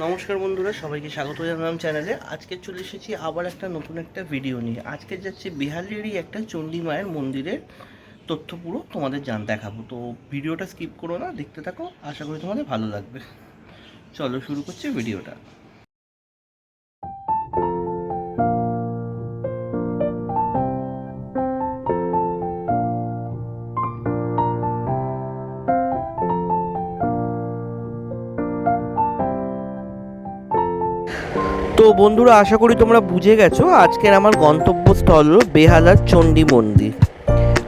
নমস্কার বন্ধুরা, সবাইকে স্বাগত জানালাম চ্যানেলে। আজকে চলে এসেছি আবার একটা নতুন একটা ভিডিও নিয়ে। আজকে যাচ্ছে বেহালেরই একটা চণ্ডী মায়ের মন্দিরের তথ্য পুরো তোমাদের দেখাবো। তো ভিডিওটা স্কিপ করো না, দেখতে থাকো, আশা করি তোমাদের ভালো লাগবে। চলো শুরু করছি ভিডিওটা। তো বন্ধুরা, আশা করি তোমরা বুঝে গেছো আজকের আমার গন্তব্যস্থল হলো বেহালার চণ্ডী মন্দির।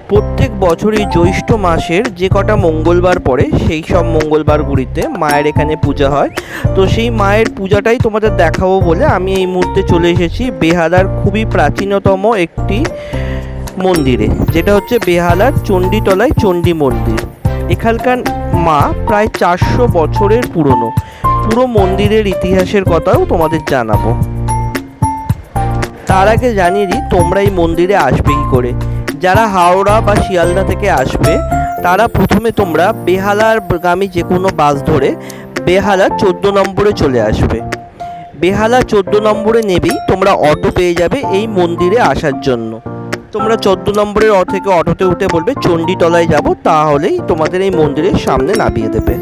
প্রত্যেক বছরই জ্যৈষ্ঠ মাসের যে কটা মঙ্গলবার পড়ে সেই সব মঙ্গলবারগুলিতে মায়ের এখানে পূজা হয়। তো সেই মায়ের পূজাটাই তোমাদের দেখাবো বলে আমি এই মুহূর্তে চলে এসেছি বেহালার খুবই প্রাচীনতম একটি মন্দিরে, যেটা হচ্ছে বেহালার চণ্ডীতলায় চণ্ডী মন্দির। এখানকার মা প্রায় 400 বছরের পুরনো। পুরো মন্দিরের ইতিহাসের কথাও তোমাদের জানাবো। তার আগে জানিয়ে দিই তোমরা এই মন্দিরে আসবে কী করে। যারা হাওড়া বা শিয়ালদা থেকে আসবে তারা প্রথমে তোমরা বেহালার গামী যে কোনো বাস ধরে বেহালা 14 নম্বরে চলে আসবে। বেহালা 14 নম্বরে নেবেই তোমরা অটো পেয়ে যাবে এই মন্দিরে আসার জন্য। তোমরা 14 নম্বরের থেকে অটোতে উঠে বলবে চণ্ডীতলায় যাব, তাহলেই তোমাদের এই মন্দিরের সামনে নামিয়ে দেবে।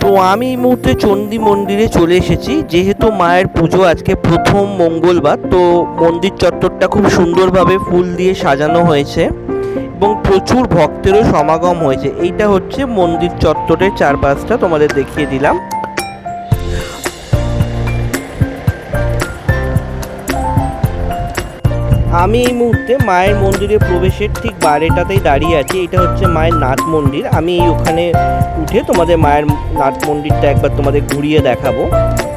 তো আমি এই মুহূর্তে চণ্ডী মন্দিরে চলে এসেছি। যেহেতু মায়ের পুজো আজকে প্রথম মঙ্গলবার, তো মন্দির চত্বরটা খুব সুন্দরভাবে ফুল দিয়ে সাজানো হয়েছে এবং প্রচুর ভক্তেরও সমাগম হয়েছে। এইটা হচ্ছে মন্দির চত্বরের চারপাশটা তোমাদের দেখিয়ে দিলাম। আমি এই মুহূর্তে মায়ের মন্দিরে প্রবেশের ঠিক বাইরেটাতেই দাঁড়িয়ে আছি। এটা হচ্ছে মায়ের নাট মন্দির। আমি ওখানে উঠে তোমাদের মায়ের নাট মন্দিরটা একবার তোমাদের ঘুরিয়ে দেখাবো।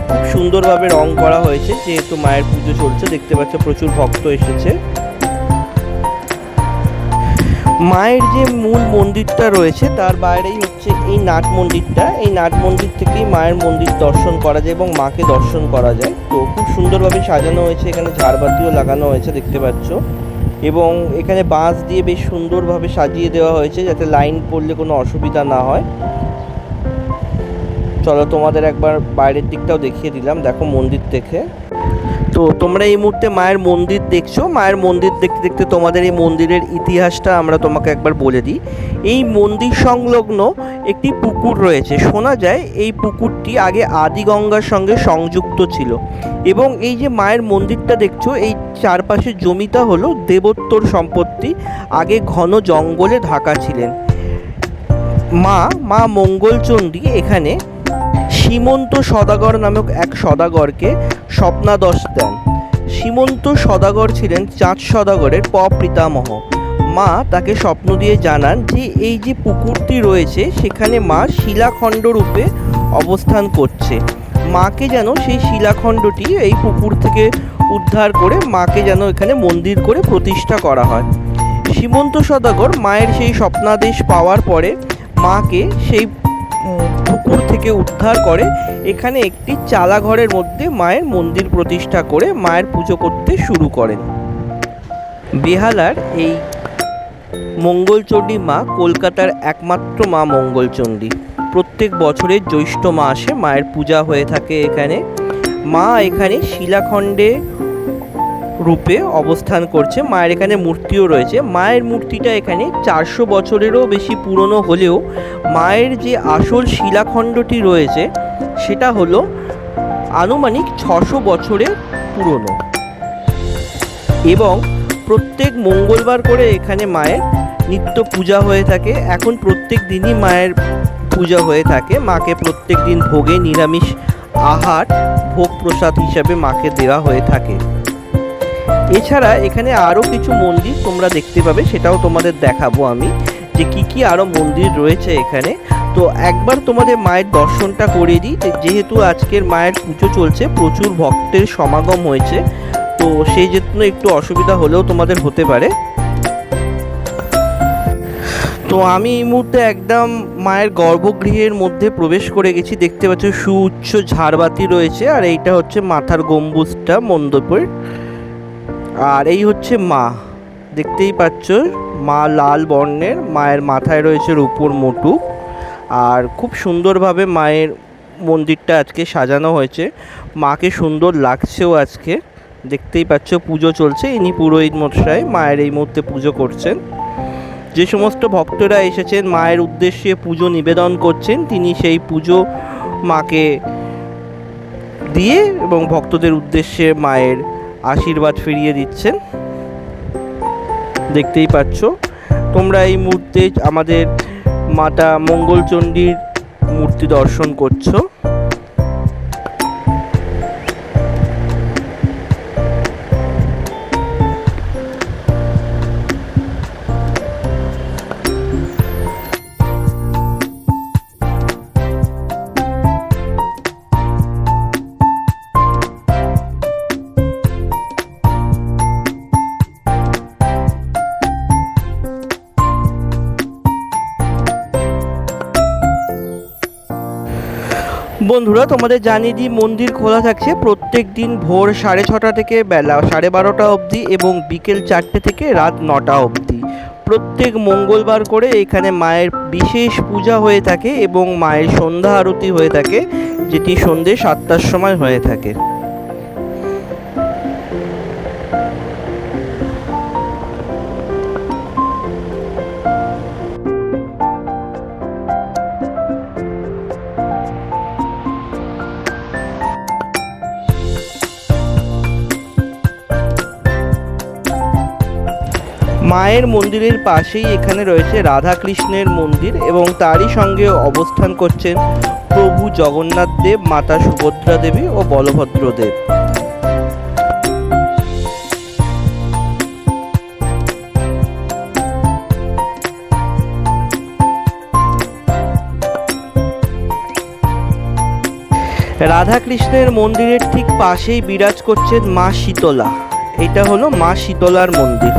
খুব সুন্দরভাবে রং করা হয়েছে, যেহেতু মায়ের পুজো চলছে। দেখতে পাচ্ছ প্রচুর ভক্ত এসেছে। মায়ের যে মূল মন্দিরটা রয়েছে তার বাইরেই হচ্ছে এই নাট মন্দিরটা। এই নাট মন্দির থেকেই মায়ের মন্দির দর্শন করা যায় এবং মাকে দর্শন করা যায়। তো খুব সুন্দরভাবে সাজানো হয়েছে, এখানে ঝাড়বাতিও লাগানো হয়েছে দেখতে পাচ্ছ, এবং এখানে বাঁশ দিয়ে বেশ সুন্দরভাবে সাজিয়ে দেওয়া হয়েছে যাতে লাইন পড়লে কোনো অসুবিধা না হয়। চলো তোমাদের একবার বাইরের দিকটাও দেখিয়ে দিলাম, দেখো মন্দির থেকে। তো তোমরা এই মুহূর্তে মায়ের মন্দির দেখছো। মায়ের মন্দির দেখতে দেখতে তোমাদের এই মন্দিরের ইতিহাসটা আমরা তোমাকে একবার বলে দিই। এই মন্দির সংলগ্ন একটি পুকুর রয়েছে। শোনা যায় এই পুকুরটি আগে আদি গঙ্গার সঙ্গে সংযুক্ত ছিল, এবং এই যে মায়ের মন্দিরটা দেখছো এই চারপাশের জমিটা হলো দেবোত্তর সম্পত্তি। আগে ঘন জঙ্গলে ঢাকা ছিলেন। মা মঙ্গলচণ্ডী এখানে সীমন্ত সদাগর নামক এক সদাগরকে স্বপ্নাদেশ দেন। সীমন্ত সদাগর ছিলেন চাঁদ সদাগরের পিতামহ। মা তাকে স্বপ্ন দিয়ে জানান যে এই যে পুকুরটি রয়েছে সেখানে মা শিলাখণ্ড রূপে অবস্থান করছে। মাকে যেন সেই শিলাখণ্ডটি এই পুকুর থেকে উদ্ধার করে মাকে যেন এখানে মন্দির করে প্রতিষ্ঠা করা হয়। সীমন্ত সদাগর মায়ের সেই স্বপ্নাদেশ পাওয়ার পরে মাকে সেই পুকুর থেকে উদ্ধার করে এখানে একটি চালাঘরের মধ্যে মায়ের মন্দির প্রতিষ্ঠা করে মায়ের পুজো করতে শুরু করেন। বেহালার এই মঙ্গলচণ্ডী মা কলকাতার একমাত্র মা মঙ্গলচণ্ডী। প্রত্যেক বছরের জ্যৈষ্ঠ মাসে মায়ের পূজা হয়ে থাকে এখানে। মা এখানে শিলাখণ্ডে রূপে অবস্থান করছে। মায়ের এখানে মূর্তিও রয়েছে। মায়ের মূর্তিটা এখানে 400 বছরেরও বেশি পুরনো হলেও মায়ের যে আসল শিলাখণ্ডটি রয়েছে সেটা হলো আনুমানিক 600 বছরের পুরনো, এবং প্রত্যেক মঙ্গলবার করে এখানে মায়ের নিত্য পূজা হয়ে থাকে। এখন প্রত্যেক দিনই মায়ের পূজা হয়ে থাকে। মাকে প্রত্যেক দিন ভোগে নিরামিষ আহার ভোগ প্রসাদ হিসাবে মাকে দেওয়া হয়ে থাকে। এছাড়া এখানে আরও কিছু মন্দির তোমরা দেখতে পাবে, সেটাও তোমাদের দেখাবো আমি যে কি আরও মন্দির রয়েছে এখানে। তো একবার তোমাদের মায়ের দর্শনটা করিয়ে দিই। যেহেতু আজকের মায়ের পুজো চলছে, প্রচুর ভক্তের সমাগম হয়েছে, তো সেই জন্য একটু অসুবিধা হলেও তোমাদের হতে পারে। তো আমি এই মুহূর্তে একদম মায়ের গর্ভগৃহের মধ্যে প্রবেশ করে গেছি। দেখতে পাচ্ছ সুউচ্চ ঝাড়বাতি রয়েছে, আর এইটা হচ্ছে মাথার গম্বুজটা মণ্ডপের। আর এই হচ্ছে মা, দেখতেই পাচ্ছ মা লাল বর্ণের। মায়ের মাথায় রয়েছে রূপোর মুকুট, আর খুব সুন্দরভাবে মায়ের মন্দিরটা আজকে সাজানো হয়েছে। মাকে সুন্দর লাগছেও আজকে, দেখতেই পাচ্ছ পুজো চলছে। ইনি পুরোহিত মশাই মায়ের এই মুহূর্তে পুজো করছেন। যে সমস্ত ভক্তরা এসেছেন মায়ের উদ্দেশ্যে পুজো নিবেদন করছেন, তিনি সেই পুজো মাকে দিয়ে এবং ভক্তদের উদ্দেশ্যে মায়ের আশীর্বাদ ফিরিয়ে দিচ্ছেন। দেখতেই পাচ্ছ তোমরা এই মুহূর্তে আমাদের মাতা মঙ্গলচণ্ডীর মূর্তি দর্শন করছো। বন্ধুরা, তোমাদের জানিয়ে দিই মন্দির খোলা থাকছে প্রত্যেক দিন ভোর 6:30 থেকে বেলা 12:30 অবধি এবং বিকেল 4টে থেকে রাত 9টা অবধি। প্রত্যেক মঙ্গলবার করে এখানে মায়ের বিশেষ পূজা হয়ে থাকে এবং মায়ের সন্ধ্যা আরতি হয়ে থাকে, যেটি সন্ধ্যে 7টার সময় হয়ে থাকে। মায়ের মন্দিরের পাশেই এখানে রয়েছে রাধাকৃষ্ণের মন্দির এবং তারই সঙ্গে অবস্থান করছেন প্রভু জগন্নাথ দেব, মাতা সুভদ্রা দেবী ও বলভদ্র দেব। রাধাকৃষ্ণের মন্দিরের ঠিক পাশেই বিরাজ করছেন মা শীতলা। এটা হলো মা শীতলার মন্দির।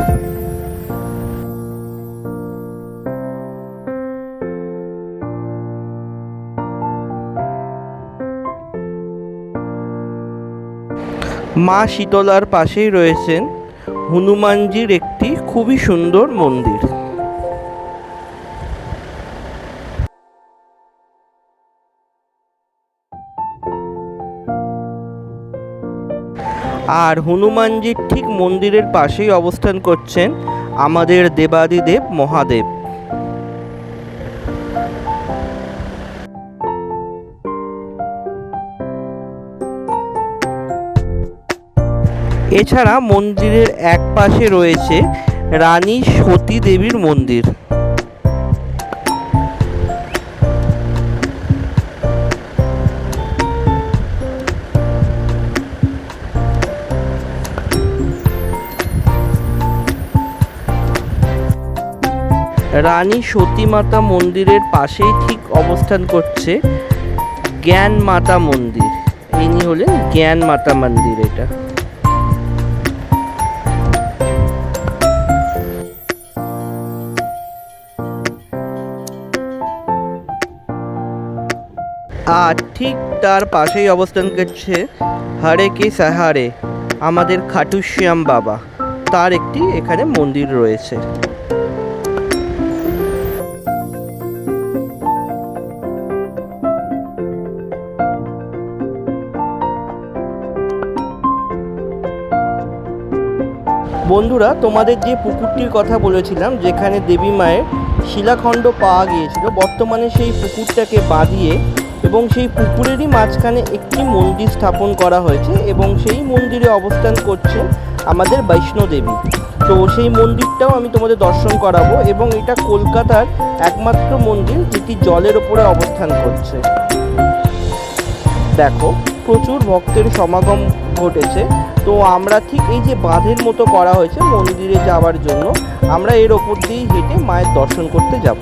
মা শীতলার পাশেই রয়েছেন হনুমানজির একটি খুবই সুন্দর মন্দির। আর হনুমানজির ঠিক মন্দিরের পাশেই অবস্থান করছেন আমাদের দেবাদিদেব মহাদেব। এছাড়া মন্দিরের এক পাশে রয়েছে রানী সতী দেবীর মন্দির। রানী সতী মাতা মন্দিরের পাশেই ঠিক অবস্থান করছে জ্ঞান মাতা মন্দির। ইনি হলেন জ্ঞান মাতা মন্দির। এটা আর ঠিক তার পাশেই অবস্থান করছে হরে কে সাহারে আমাদের খাটু শ্যাম বাবা, তার একটি এখানে মন্দির রয়েছে। বন্ধুরা, তোমাদের যে পুকুরটির কথা বলেছিলাম যেখানে দেবী মায়ের শিলাখণ্ড পাওয়া গিয়েছিল, বর্তমানে সেই পুকুরটাকে বাঁধিয়ে এবং সেই পুকুরেরই মাঝখানে একটি মন্দির স্থাপন করা হয়েছে এবং সেই মন্দিরে অবস্থান করছে আমাদের বৈষ্ণোদেবী। তো সেই মন্দিরটাও আমি তোমাদের দর্শন করাবো এবং এটা কলকাতার একমাত্র মন্দির যেটি জলের ওপরে অবস্থান করছে। দেখো প্রচুর ভক্তের সমাগম ঘটেছে। তো আমরা ঠিক এই যে বাঁধের মতো করা হয়েছে মন্দিরে যাওয়ার জন্য, আমরা এর ওপর দিয়েই হেঁটে মায়ের দর্শন করতে যাব।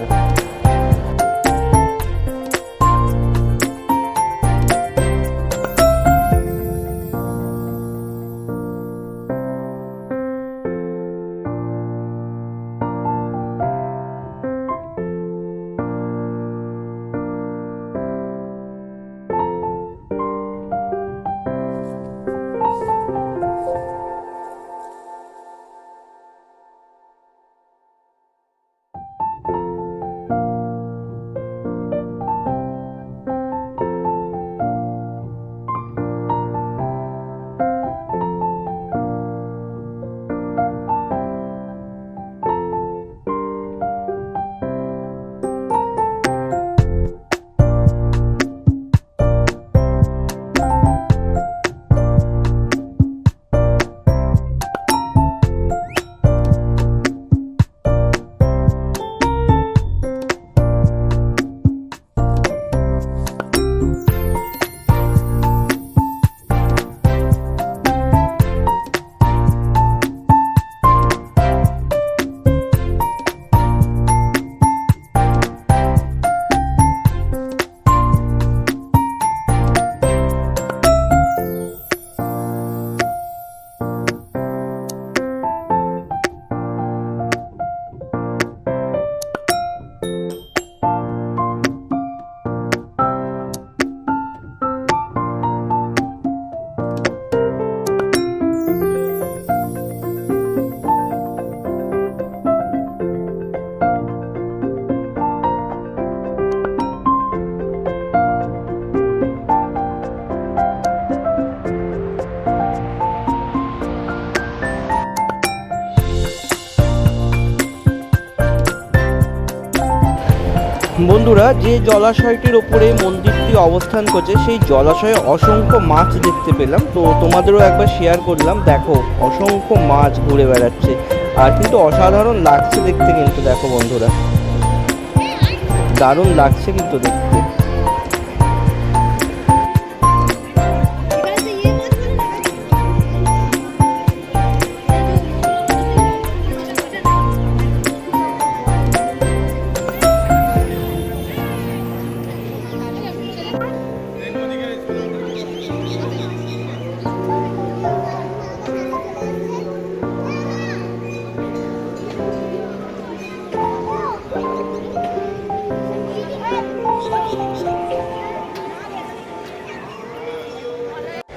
বন্ধুরা, যে জলাশয়টির ওপরে মন্দিরটি অবস্থান করছে সেই জলাশয়ে অসংখ্য মাছ দেখতে পেলাম, তো তোমাদেরও একবার শেয়ার করলাম। দেখো অসংখ্য মাছ ঘুরে বেড়াচ্ছে, আর কিন্তু অসাধারণ লাগছে দেখতে। কিন্তু দেখো বন্ধুরা, দারুণ লাগছে কিন্তু দেখতে।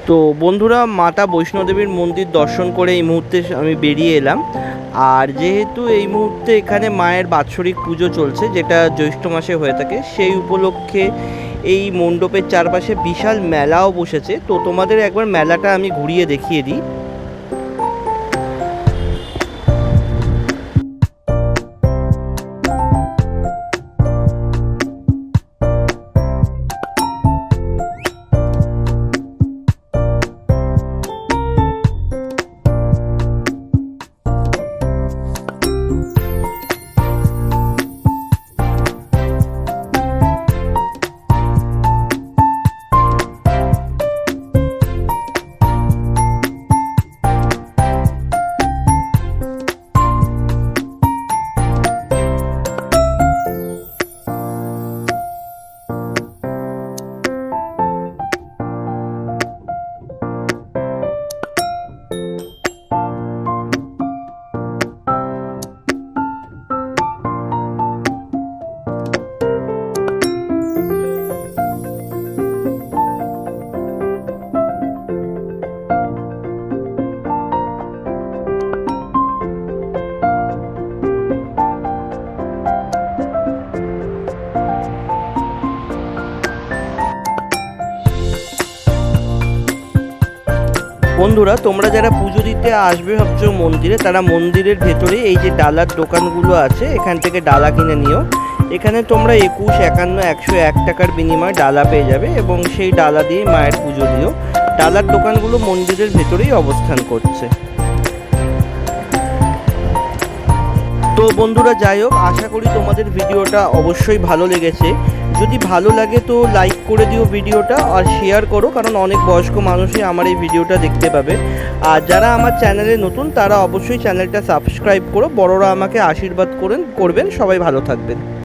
তো বন্ধুরা, মাতা বৈষ্ণোদেবীর মন্দির দর্শন করে এই মুহূর্তে আমি বেরিয়ে এলাম। আর যেহেতু এই মুহূর্তে এখানে মায়ের বাৎসরিক পুজো চলছে, যেটা জ্যৈষ্ঠ মাসে হয়ে থাকে, সেই উপলক্ষে এই মণ্ডপের চারপাশে বিশাল মেলাও বসেছে। তো তোমাদের একবার মেলাটা আমি ঘুরিয়ে দেখিয়ে দিই। বন্ধুরা, তোমরা যারা পুজো দিতে আসবে ভাবছো মন্দিরে, তারা মন্দিরের ভেতরে এই যে ডালার দোকানগুলো আছে, এখান থেকে ডালা কিনে নিও। এখানে তোমরা 21, 51, 101 টাকার বিনিময়ে ডালা পেয়ে যাবে এবং সেই ডালা দিয়ে মায়ের পুজো দিও। ডালার দোকানগুলো মন্দিরের ভেতরেই অবস্থান করছে। তো বন্ধুরা, যাই হোক, আশা করি তোমাদের ভিডিওটা অবশ্যই ভালো লেগেছে। যদি ভালো লাগে তো লাইক করে দিও ভিডিওটা, আর শেয়ার করো, কারণ অনেক বয়স্ক মানুষই আমার এই ভিডিওটা দেখতে পাবে। আর যারা আমার চ্যানেলে নতুন, তারা অবশ্যই চ্যানেলটা সাবস্ক্রাইব করো। বড়রা আমাকে আশীর্বাদ করবেন। সবাই ভালো থাকবেন।